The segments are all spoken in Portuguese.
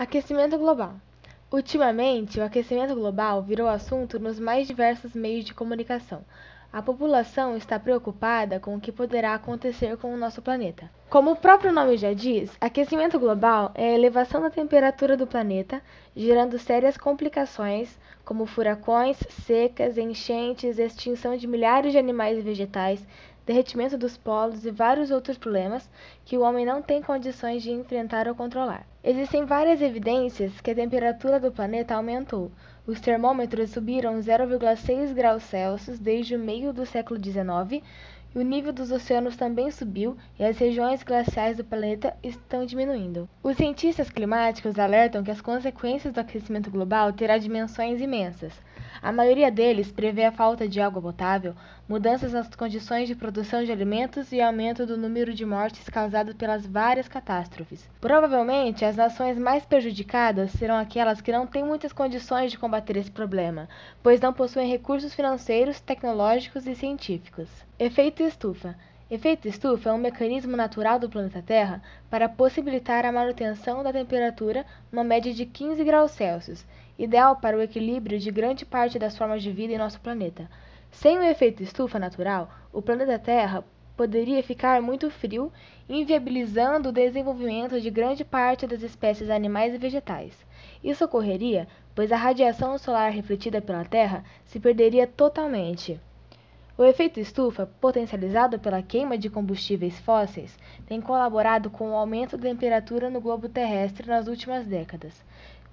Aquecimento global. Ultimamente, o aquecimento global virou assunto nos mais diversos meios de comunicação. A população está preocupada com o que poderá acontecer com o nosso planeta. Como o próprio nome já diz, aquecimento global é a elevação da temperatura do planeta, gerando sérias complicações, como furacões, secas, enchentes, extinção de milhares de animais e vegetais, derretimento dos polos e vários outros problemas que o homem não tem condições de enfrentar ou controlar. Existem várias evidências que a temperatura do planeta aumentou. Os termômetros subiram 0,6 graus Celsius desde o meio do século XIX, e o nível dos oceanos também subiu e as regiões glaciais do planeta estão diminuindo. Os cientistas climáticos alertam que as consequências do aquecimento global terão dimensões imensas. A maioria deles prevê a falta de água potável, mudanças nas condições de produção de alimentos e aumento do número de mortes causadas pelas várias catástrofes. Provavelmente, as nações mais prejudicadas serão aquelas que não têm muitas condições de combater esse problema, pois não possuem recursos financeiros, tecnológicos e científicos. Efeito estufa. Efeito estufa é um mecanismo natural do planeta Terra para possibilitar a manutenção da temperatura numa média de 15 graus Celsius, ideal para o equilíbrio de grande parte das formas de vida em nosso planeta. Sem o efeito estufa natural, o planeta Terra poderia ficar muito frio, inviabilizando o desenvolvimento de grande parte das espécies animais e vegetais. Isso ocorreria pois a radiação solar refletida pela Terra se perderia totalmente. O efeito estufa, potencializado pela queima de combustíveis fósseis, tem colaborado com o aumento da temperatura no globo terrestre nas últimas décadas.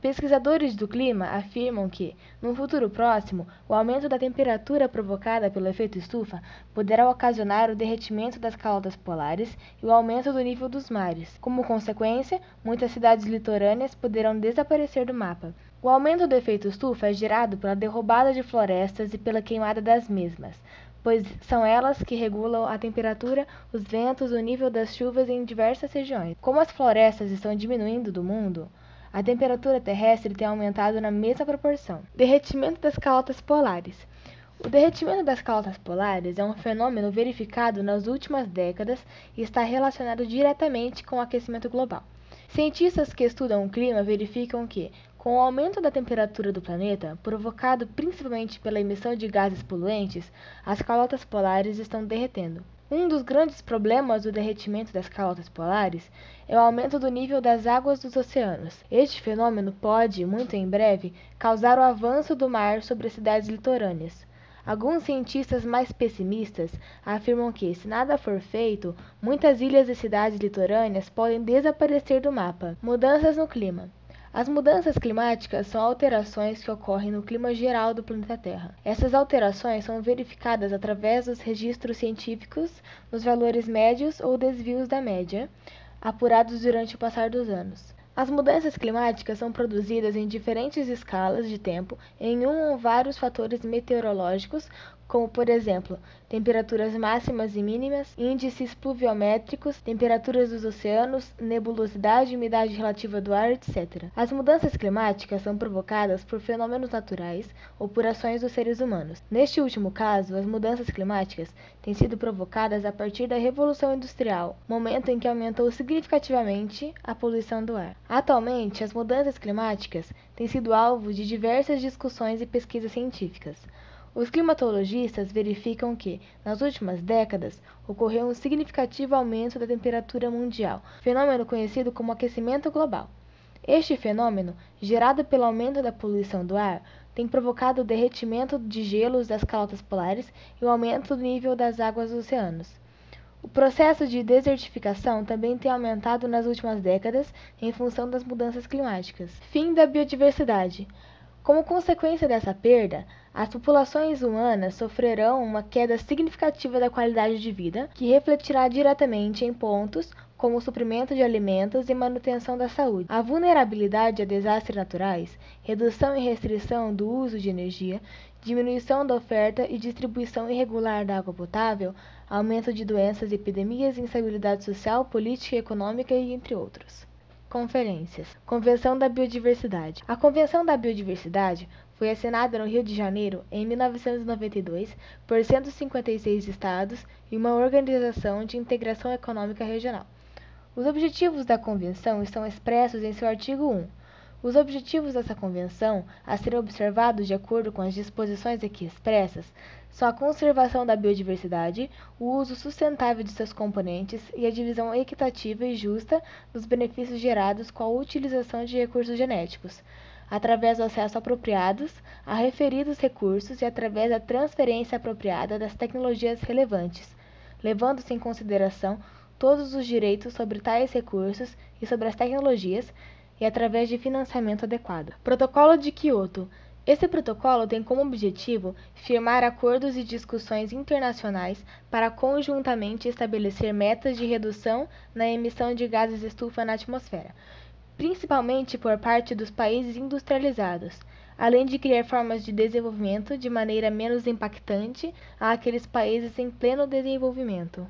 Pesquisadores do clima afirmam que, num futuro próximo, o aumento da temperatura provocada pelo efeito estufa poderá ocasionar o derretimento das calotas polares e o aumento do nível dos mares. Como consequência, muitas cidades litorâneas poderão desaparecer do mapa. O aumento do efeito estufa é gerado pela derrubada de florestas e pela queimada das mesmas, pois são elas que regulam a temperatura, os ventos e o nível das chuvas em diversas regiões. Como as florestas estão diminuindo do mundo, a temperatura terrestre tem aumentado na mesma proporção. Derretimento das calotas polares. O derretimento das calotas polares é um fenômeno verificado nas últimas décadas e está relacionado diretamente com o aquecimento global. Cientistas que estudam o clima verificam que, com o aumento da temperatura do planeta, provocado principalmente pela emissão de gases poluentes, as calotas polares estão derretendo. Um dos grandes problemas do derretimento das calotas polares é o aumento do nível das águas dos oceanos. Este fenômeno pode, muito em breve, causar o avanço do mar sobre as cidades litorâneas. Alguns cientistas mais pessimistas afirmam que, se nada for feito, muitas ilhas e cidades litorâneas podem desaparecer do mapa. Mudanças no clima. As mudanças climáticas são alterações que ocorrem no clima geral do planeta Terra. Essas alterações são verificadas através dos registros científicos, nos valores médios ou desvios da média, apurados durante o passar dos anos. As mudanças climáticas são produzidas em diferentes escalas de tempo em um ou vários fatores meteorológicos, como, por exemplo, temperaturas máximas e mínimas, índices pluviométricos, temperaturas dos oceanos, nebulosidade e umidade relativa do ar, etc. As mudanças climáticas são provocadas por fenômenos naturais ou por ações dos seres humanos. Neste último caso, as mudanças climáticas têm sido provocadas a partir da Revolução Industrial, momento em que aumentou significativamente a poluição do ar. Atualmente, as mudanças climáticas têm sido alvo de diversas discussões e pesquisas científicas. Os climatologistas verificam que, nas últimas décadas, ocorreu um significativo aumento da temperatura mundial, fenômeno conhecido como aquecimento global. Este fenômeno, gerado pelo aumento da poluição do ar, tem provocado o derretimento de gelos das calotas polares e o aumento do nível das águas dos oceanos. O processo de desertificação também tem aumentado nas últimas décadas em função das mudanças climáticas. Fim da biodiversidade. Como consequência dessa perda, as populações humanas sofrerão uma queda significativa da qualidade de vida, que refletirá diretamente em pontos como o suprimento de alimentos e manutenção da saúde. A vulnerabilidade a desastres naturais, redução e restrição do uso de energia, diminuição da oferta e distribuição irregular da água potável, aumento de doenças, epidemias, instabilidade social, política e econômica e entre outros. Conferências. Convenção da Biodiversidade. A Convenção da Biodiversidade foi assinada no Rio de Janeiro em 1992 por 156 estados e uma organização de integração econômica regional. Os objetivos da Convenção estão expressos em seu artigo 1. Os objetivos dessa convenção, a serem observados de acordo com as disposições aqui expressas, são a conservação da biodiversidade, o uso sustentável de seus componentes e a divisão equitativa e justa dos benefícios gerados com a utilização de recursos genéticos, através do acesso apropriados a referidos recursos e através da transferência apropriada das tecnologias relevantes, levando-se em consideração todos os direitos sobre tais recursos e sobre as tecnologias, e através de financiamento adequado. Protocolo de Quioto. Esse protocolo tem como objetivo firmar acordos e discussões internacionais para conjuntamente estabelecer metas de redução na emissão de gases estufa na atmosfera, principalmente por parte dos países industrializados, além de criar formas de desenvolvimento de maneira menos impactante àqueles países em pleno desenvolvimento.